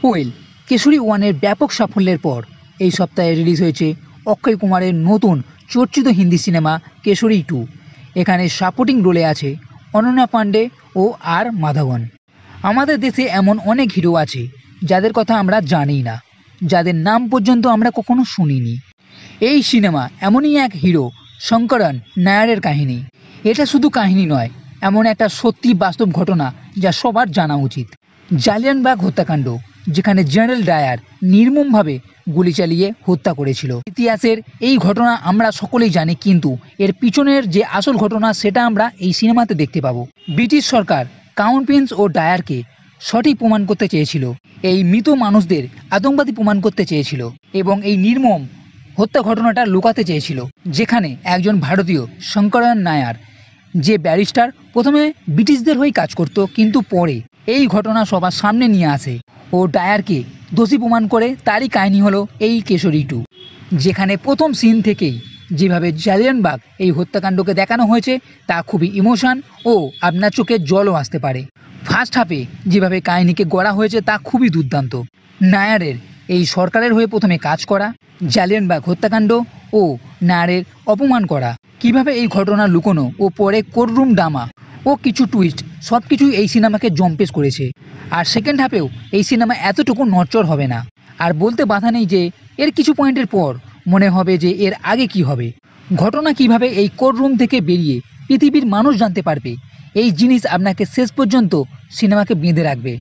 Well, Keshari ওয়ানের ব্যাপক সাফল্যের পর এই সপ্তাহে রিলিজ হয়েছে অক্ষয় কুমারের নতুন চর্চিত হিন্দি সিনেমা কেশরী 2। এখানে সাপোর্টিং রোলে আছে অনন্যা পাণ্ডে ও আর মাধবন। আমাদের দেশে এমন অনেক হিরো আছে যাদের কথা আমরা জানি না, যাদের নাম পর্যন্ত আমরা কখনো শুনিনি। এই সিনেমা এমনই এক হিরো শঙ্করন নায়ারের কাহিনী। এটা শুধু কাহিনী নয়, এমন একটা সত্যি বাস্তব ঘটনা যা সবার জানা উচিত। জালিয়ানবাগ হত্যাকাণ্ড, যেখানে জেনারেল ডায়ার নির্মমভাবে গুলি চালিয়ে হত্যা করেছিল। ইতিহাসের এই ঘটনা আমরা সকলেই জানি, কিন্তু এর পিছনের যে আসল ঘটনা সেটা আমরা এই সিনেমাতে দেখতে পাবো। ব্রিটিশ সরকার ক্রাউন প্রিন্স ও ডায়ারকে সঠিক প্রমাণ করতে চেয়েছিল, এই মৃত মানুষদের আতঙ্কবাদী প্রমাণ করতে চেয়েছিল এবং এই নির্মম হত্যা ঘটনাটা লুকাতে চেয়েছিল। যেখানে একজন ভারতীয় শঙ্করন নায়ার, যে ব্যারিস্টার, প্রথমে ব্রিটিশদের হয়ে কাজ করত, কিন্তু পরে এই ঘটনা সবার সামনে নিয়ে আসে ও ডায়ারকে দোষী প্রমাণ করে। তারই কাহিনী হলো এই কেশরী 2, যেখানে প্রথম সিন থেকেই যেভাবে জালিয়ানবাগ এই হত্যাকাণ্ডকে দেখানো হয়েছে তা খুবই ইমোশন ও আপনার চোখে জলও আসতে পারে। ফার্স্ট হাফে যেভাবে কাহিনীকে গড়া হয়েছে তা খুবই দুর্দান্ত। নায়ারের এই সরকারের হয়ে প্রথমে কাজ করা, জালিয়ানবাগ হত্যাকাণ্ড ও নায়ারের অপমান করা, কিভাবে এই ঘটনা লুকোনো ও পরে কোর্টরুম ড্রামা ও কিছু টুইস্ট, সব কিছুই এই সিনেমাকে জম্পেশ করেছে। আর সেকেন্ড হাফেও এই সিনেমা এতটুকু নড়চড় হবে না। আর বলতে বাধা নেই যে এর কিছু পয়েন্টের পর মনে হবে যে এর আগে কি হবে, ঘটনা কিভাবে এই কোর্টরুম থেকে বেরিয়ে পৃথিবীর মানুষ জানতে পারবে। এই জিনিস আপনাকে শেষ পর্যন্ত সিনেমাকে বেঁধে রাখবে।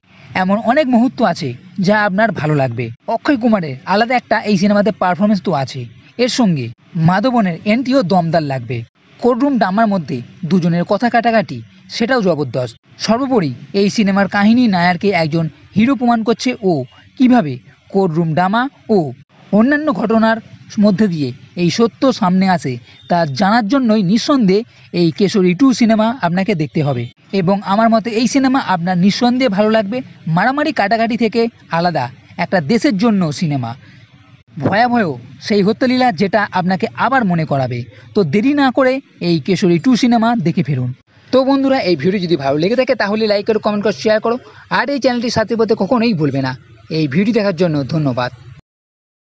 এমন অনেক মুহূর্ত আছে যা আপনার ভালো লাগবে। অক্ষয় কুমারের আলাদা একটা এই সিনেমাতে পারফরমেন্স তো আছে, এর সঙ্গে মাধবনের এন্ট্রিও দমদার লাগবে। কোর্টরুম ড্রামার মধ্যে দুজনের কথা কাটাকাটি, সেটাও জবরদস্ত। সর্বোপরি এই সিনেমার কাহিনী নায়ারকে একজন হিরো প্রমাণ করছে ও কিভাবে কোর্টরুম ড্রামা ও অন্যান্য ঘটনার মধ্যে দিয়ে এই সত্য সামনে আসে তা জানার জন্যই নিঃসন্দেহে এই কেশরী 2 সিনেমা আপনাকে দেখতে হবে। এবং আমার মতে এই সিনেমা আপনার নিঃসন্দেহে ভালো লাগবে। মারামারি কাটাকাটি থেকে আলাদা একটা দেশের জন্য সিনেমা, ভয়াবহ সেই হত্যলীলা যেটা আপনাকে আবার মনে করাবে। তো দেরি না করে এই কেশরী 2 সিনেমা দেখে ফেলুন। তো বন্ধুরা, এই ভিডিও যদি ভালো লেগে থাকে তাহলে লাইক করো, কমেন্ট করো, শেয়ার করো, আর এই চ্যানেলটির সাথে বলতে কখনোই ভুলবে না। এই ভিডিও দেখার জন্য ধন্যবাদ।